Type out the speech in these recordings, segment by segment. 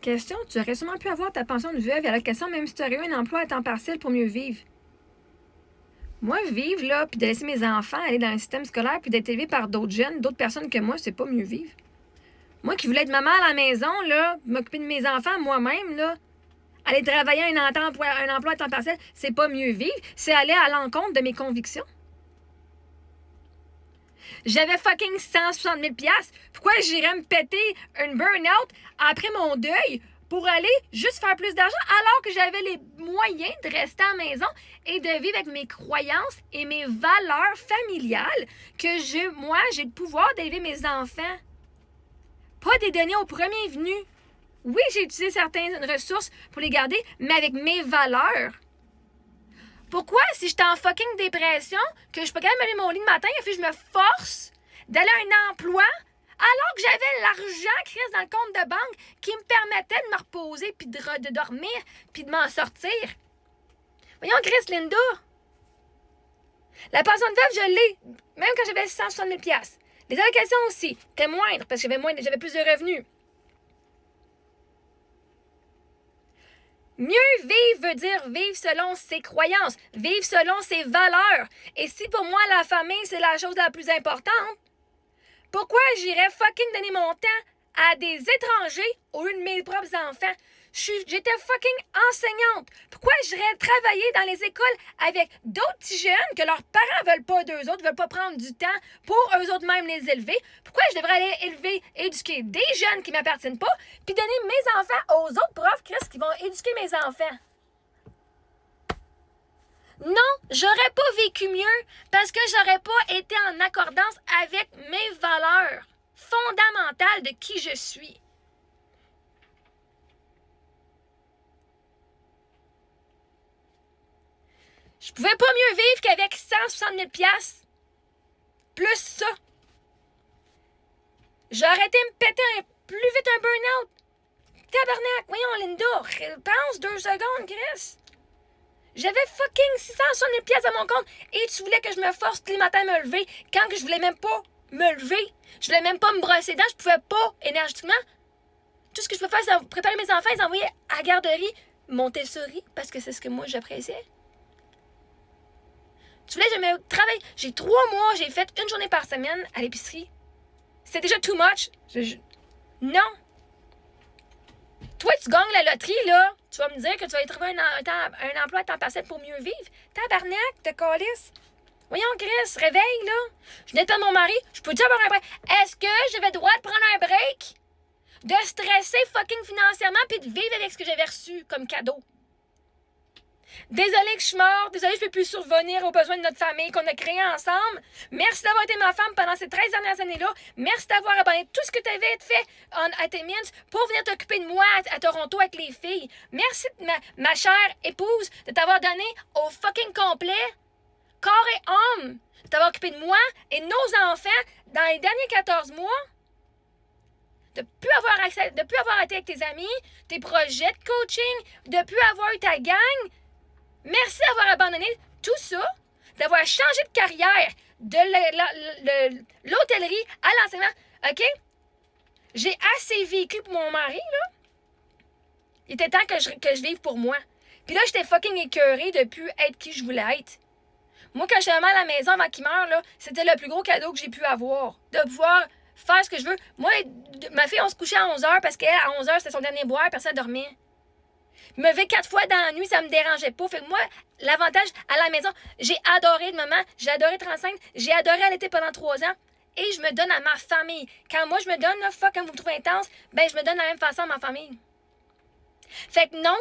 Question, tu aurais sûrement pu avoir ta pension de veuve et allocation même si tu aurais eu un emploi à temps partiel pour mieux vivre. Moi, vivre, là, puis de laisser mes enfants aller dans un système scolaire puis d'être élevé par d'autres jeunes, d'autres personnes que moi, c'est pas mieux vivre. Moi qui voulais être maman à la maison, là, m'occuper de mes enfants moi-même, là, aller travailler un emploi à temps partiel, c'est pas mieux vivre, c'est aller à l'encontre de mes convictions. J'avais fucking 160 000 $. Pourquoi j'irais me péter une burn-out après mon deuil pour aller juste faire plus d'argent alors que j'avais les moyens de rester à la maison et de vivre avec mes croyances et mes valeurs familiales que moi, j'ai le pouvoir d'élever mes enfants. Pas des données au premier venu. Oui, j'ai utilisé certaines ressources pour les garder, mais avec mes valeurs. Pourquoi, si j'étais en fucking dépression, que je suis pas capable de me lever mon lit le matin, et puis je me force d'aller à un emploi, alors que j'avais l'argent qui reste dans le compte de banque qui me permettait de me reposer, puis de dormir, puis de m'en sortir? Voyons, Chris, Linda. La pension de veuve, je l'ai, même quand j'avais 160 000 $. Les allocations aussi, étaient moindres, parce que j'avais plus de revenus. Mieux vivre veut dire vivre selon ses croyances, vivre selon ses valeurs. Et si pour moi, la famille, c'est la chose la plus importante, pourquoi j'irais fucking donner mon temps à des étrangers au lieu de mes propres enfants? J'étais fucking enseignante. Pourquoi j'irais travailler dans les écoles avec d'autres petits jeunes que leurs parents veulent pas d'eux autres, veulent pas prendre du temps pour eux autres même les élever? Pourquoi je devrais aller éduquer des jeunes qui m'appartiennent pas, puis donner mes enfants aux autres profs, Chris, qui vont éduquer mes enfants? Non, j'aurais pas vécu mieux parce que j'aurais pas été en accordance avec mes valeurs fondamentales de qui je suis. Je pouvais pas mieux vivre qu'avec 160 000 $. Plus ça. J'ai arrêté de me péter plus vite un burn-out. Tabarnak, voyons Linda, pense 2 secondes, Chris. J'avais fucking 660 000 $ à mon compte et tu voulais que je me force tous les matins à me lever quand que je voulais même pas me lever. Je voulais même pas me brosser les dents, je pouvais pas énergiquement. Tout ce que je pouvais faire, c'est préparer mes enfants, les envoyer à la garderie Montessori parce que c'est ce que moi j'appréciais. Tu voulais que je me travaille. J'ai 3 mois, j'ai fait une journée par semaine à l'épicerie. C'était déjà too much. Non. Toi, tu gagnes la loterie, là. Tu vas me dire que tu vas y trouver un emploi à temps partiel pour mieux vivre. Tabarnak, te calisse. Voyons, Chris, réveille, là. Je venais de perdre mon mari. Je peux-tu avoir un break? Est-ce que j'avais le droit de prendre un break? De stresser fucking financièrement puis de vivre avec ce que j'avais reçu comme cadeau? Désolée que je suis morte, désolée que je ne peux plus survenir aux besoins de notre famille qu'on a créé ensemble. Merci d'avoir été ma femme pendant ces 13 dernières années-là. Merci d'avoir abandonné tout ce que tu avais fait à Timmins pour venir t'occuper de moi à Toronto avec les filles. Merci, ma chère épouse, de t'avoir donné au fucking complet, corps et âme, de t'avoir occupé de moi et de nos enfants dans les derniers 14 mois. De ne plus avoir été avec tes amis, tes projets de coaching, de ne plus avoir eu ta gang. Merci d'avoir abandonné tout ça, d'avoir changé de carrière de l'hôtellerie à l'enseignement. OK? J'ai assez vécu pour mon mari, là. Il était temps que je vive pour moi. Puis là, j'étais fucking écœurée de plus être qui je voulais être. Moi, quand j'étais maman à la maison avant qu'il meure, là, c'était le plus gros cadeau que j'ai pu avoir. De pouvoir faire ce que je veux. Moi, ma fille, on se couchait à 11h parce qu'elle, à 11h, c'était son dernier boire, personne dormait. Me lever 4 fois dans la nuit, ça me dérangeait pas. Fait que moi, l'avantage à la maison, j'ai adoré être maman, j'ai adoré être enceinte, j'ai adoré allaiter pendant 3 ans. Et je me donne à ma famille. Quand moi, je me donne, là, fuck, quand vous me trouvez intense, ben, je me donne de la même façon à ma famille. Fait que non,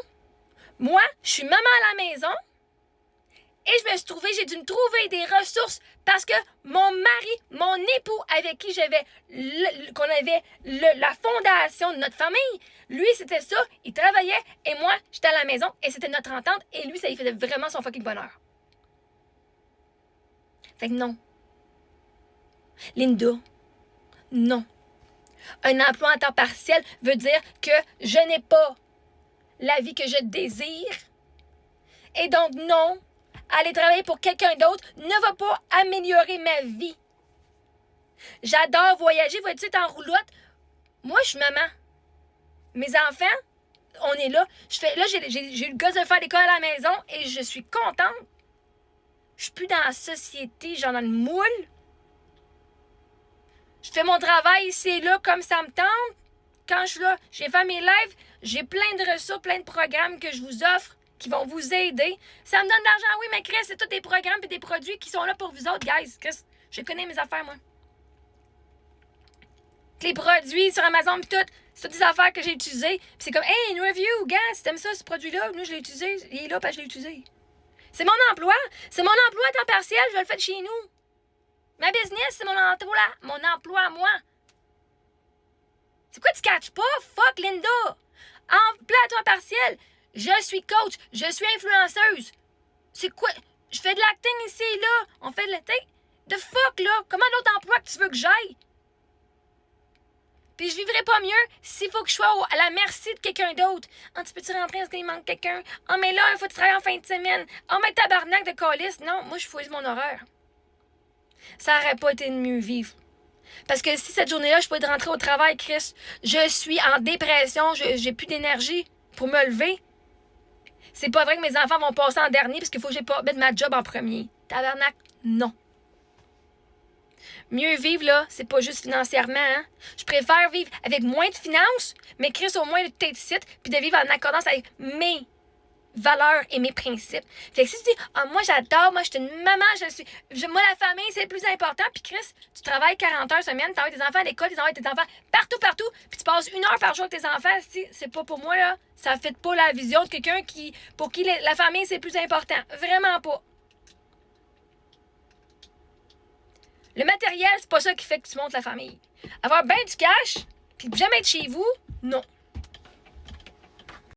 moi, je suis maman à la maison. Et j'ai dû me trouver des ressources parce que mon mari, mon époux avec qui qu'on avait la fondation de notre famille, lui, c'était ça, il travaillait et moi, j'étais à la maison et c'était notre entente et lui, ça lui faisait vraiment son fucking bonheur. Fait que non. Linda, non. Un emploi en temps partiel veut dire que je n'ai pas la vie que je désire. Et donc, non. Aller travailler pour quelqu'un d'autre ne va pas améliorer ma vie. J'adore voyager, vois-tu, être en roulotte. Moi, je suis maman. Mes enfants, on est là. Là, j'ai eu le gosse de faire l'école à la maison et je suis contente. Je suis plus dans la société, genre dans le moule. Je fais mon travail ici et là comme ça me tente. Quand je suis là, j'ai fait mes lives, j'ai plein de ressources, plein de programmes que je vous offre qui vont vous aider. Ça me donne de l'argent, oui, mais Chris, c'est tous des programmes et des produits qui sont là pour vous autres, guys. Chris, je connais mes affaires, moi. Les produits sur Amazon pis tout, c'est toutes des affaires que j'ai utilisées. Puis c'est comme, hey, une review, gars, si t'aimes ça, ce produit-là, moi je l'ai utilisé, il est là parce que je l'ai utilisé. C'est mon emploi. C'est mon emploi à temps partiel, je vais le faire chez nous. Ma business, c'est mon emploi à moi. C'est quoi tu catches pas? Fuck, Linda! Emploi à temps partiel. Je suis coach. Je suis influenceuse. C'est quoi? Je fais de l'acting ici et là. On fait de l'acting. De fuck, là. Comment d'autres emplois que tu veux que j'aille? Puis je vivrais pas mieux s'il faut que je sois à la merci de quelqu'un d'autre. Ah, tu peux-tu rentrer parce qu'il manque quelqu'un? Ah, mais là, il faut que tu travailles en fin de semaine. Ah, mais tabarnak de calice. Non, moi, je choisis mon horaire. Ça aurait pas été de mieux vivre. Parce que si cette journée-là, je pouvais rentrer au travail, Chris, je suis en dépression, j'ai plus d'énergie pour me lever. C'est pas vrai que mes enfants vont passer en dernier parce qu'il faut que j'ai pas mettre ma job en premier. Tabarnak, non. Mieux vivre, là, c'est pas juste financièrement, hein. Je préfère vivre avec moins de finances, mais Chris, au moins, de tête site, puis de vivre en accordance avec mes valeurs et mes principes. Fait que si tu dis, ah, moi, j'adore, moi, je suis une maman, moi, la famille, c'est le plus important, puis Chris, tu travailles 40 heures semaine, t'envoies tes enfants à l'école, t'envoies tes enfants partout, puis tu passes 1 heure par jour avec tes enfants, si c'est pas pour moi, là, ça fait pas la vision de quelqu'un pour qui la famille, c'est le plus important. Vraiment pas. Le matériel, c'est pas ça qui fait que tu montes la famille. Avoir bien du cash, puis jamais être chez vous, non.